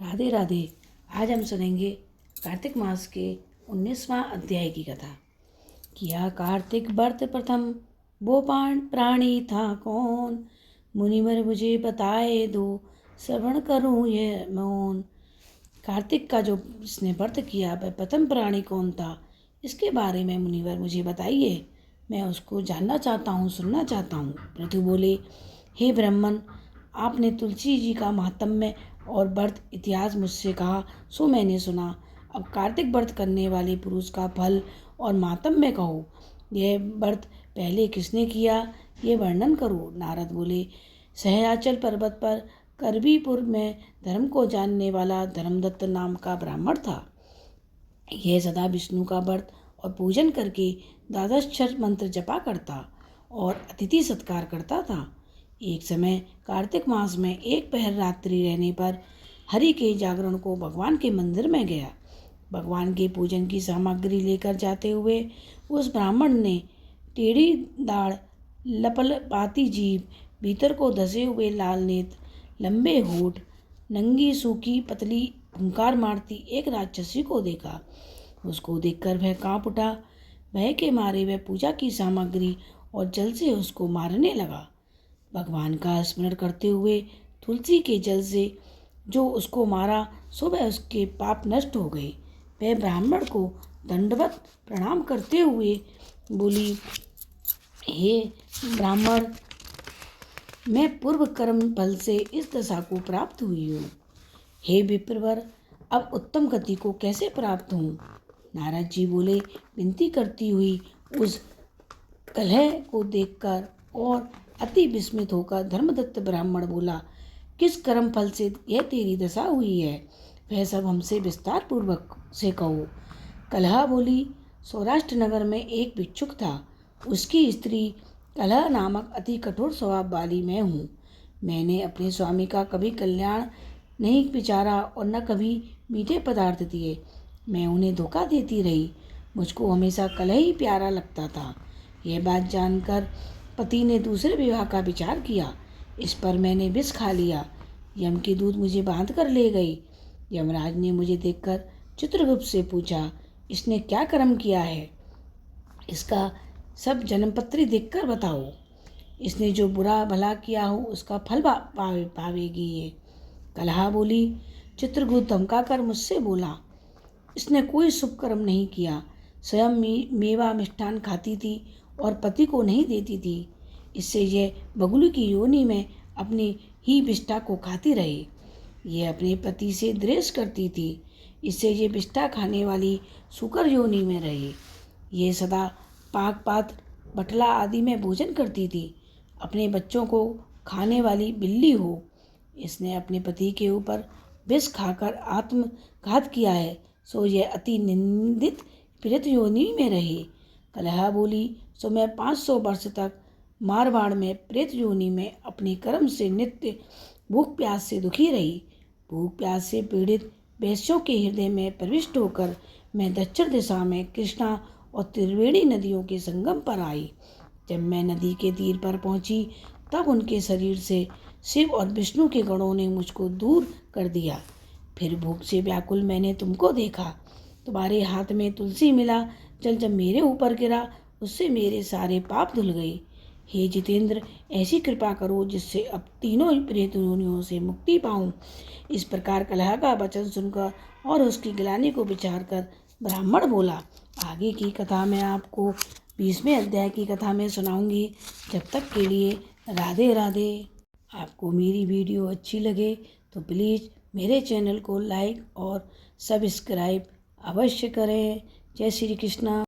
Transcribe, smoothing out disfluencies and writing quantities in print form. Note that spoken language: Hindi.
राधे राधे। आज हम सुनेंगे कार्तिक मास के 19वां अध्याय की कथा। किया कार्तिक व्रत प्रथम, वो प्राणी था कौन। मुनिवर मुझे बताए दो, श्रवण करूं ये मौन। कार्तिक का जो इसने व्रत किया वह प्रथम प्राणी कौन था, इसके बारे में मुनिवर मुझे बताइए। मैं उसको जानना चाहता हूँ, सुनना चाहता हूँ। पृथु बोले, हे ब्राह्मण, आपने तुलसी जी का महात्म्य और व्रत इतिहास मुझसे कहा, सो मैंने सुना। अब कार्तिक व्रत करने वाले पुरुष का फल और महात्म्य कहो। यह व्रत पहले किसने किया, ये वर्णन करो। नारद बोले, सहयाचल पर्वत पर करवीपुर में धर्म को जानने वाला धर्मदत्त नाम का ब्राह्मण था। यह सदा विष्णु का व्रत और पूजन करके द्वादशाक्षर मंत्र जपा करता और अतिथि सत्कार करता था। एक समय कार्तिक मास में एक पहर रात्रि रहने पर हरि के जागरण को भगवान के मंदिर में गया। भगवान के पूजन की सामग्री लेकर जाते हुए उस ब्राह्मण ने टेढ़ी दाढ़, लपलपाती जीभ, भीतर को धसे हुए लाल नेत्र, लंबे होठ, नंगी सूखी पतली हुंकार मारती एक राक्षसी को देखा। उसको देखकर वह कांप उठा। भय के मारे वह पूजा की सामग्री और जल से उसको मारने लगा। भगवान का स्मरण करते हुए तुलसी के जल से जो उसको मारा, सो वह उसके पाप नष्ट हो गए। वह ब्राह्मण को दंडवत प्रणाम करते हुए बोली, हे ब्राह्मण, मैं पूर्व कर्म फल से इस दशा को प्राप्त हुई हूँ। हे विप्रवर, अब उत्तम गति को कैसे प्राप्त हूँ। नारद जी बोले, विनती करती हुई उस कलह को देखकर और अति विस्मित होकर धर्मदत्त ब्राह्मण बोला, किस कर्म फल से यह तेरी दशा हुई है, वह सब हमसे विस्तार पूर्वक से कहो। कलह बोली, सौराष्ट्र नगर में एक भिक्षुक था। उसकी स्त्री कलह नामक अति कठोर स्वभाव वाली मैं हूँ। मैंने अपने स्वामी का कभी कल्याण नहीं विचारा और न कभी मीठे पदार्थ दिए। मैं उन्हें धोखा देती रही। मुझको हमेशा कलह ही प्यारा लगता था। यह बात जानकर पति ने दूसरे विवाह का विचार किया। इस पर मैंने विष खा लिया। यम की दूत मुझे बांध कर ले गई। यमराज ने मुझे देखकर चित्रगुप्त से पूछा, इसने क्या कर्म किया है, इसका सब जन्मपत्री देखकर बताओ। इसने जो बुरा भला किया हो उसका फल पावेगी ये। कलहा बोली, चित्रगुप्त धमका कर मुझसे बोला, इसने कोई शुभ कर्म नहीं किया। स्वयं मेवा मिष्ठान खाती थी और पति को नहीं देती थी। इससे यह बगुल की योनि में अपनी ही विष्ठा को खाती रही। ये अपने पति से द्वेष करती थी। इससे ये विष्ठा खाने वाली सूकर योनि में रही। ये सदा पाक पात्र बटला आदि में भोजन करती थी। अपने बच्चों को खाने वाली बिल्ली हो। इसने अपने पति के ऊपर विष खाकर आत्मघात किया है, सो यह अति निंदित प्रेत योनि में रही। कलहा बोली, सो मैं 500 वर्ष तक मारवाड़ में प्रेत योनि में अपने कर्म से नित्य भूख प्यास से दुखी रही। भूख प्यास से पीड़ित वैश्यों के हृदय में प्रविष्ट होकर मैं दक्षिण दिशा में कृष्णा और त्रिवेणी नदियों के संगम पर आई। जब मैं नदी के तीर पर पहुंची, तब उनके शरीर से शिव और विष्णु के गणों ने मुझको दूर कर दिया। फिर भूख से व्याकुल मैंने तुमको देखा। तुम्हारे हाथ में तुलसी मिला। जल जब मेरे ऊपर गिरा, उससे मेरे सारे पाप धुल गए। हे जितेंद्र, ऐसी कृपा करो जिससे अब तीनों प्रेत योनियों से मुक्ति पाऊं। इस प्रकार कलह का वचन सुनकर और उसकी गिलानी को विचार कर ब्राह्मण बोला। आगे की कथा मैं आपको 20वें अध्याय की कथा में सुनाऊंगी। जब तक के लिए राधे राधे। आपको मेरी वीडियो अच्छी लगे तो प्लीज़ मेरे चैनल को लाइक और सब्सक्राइब अवश्य करें। जय श्री कृष्णा।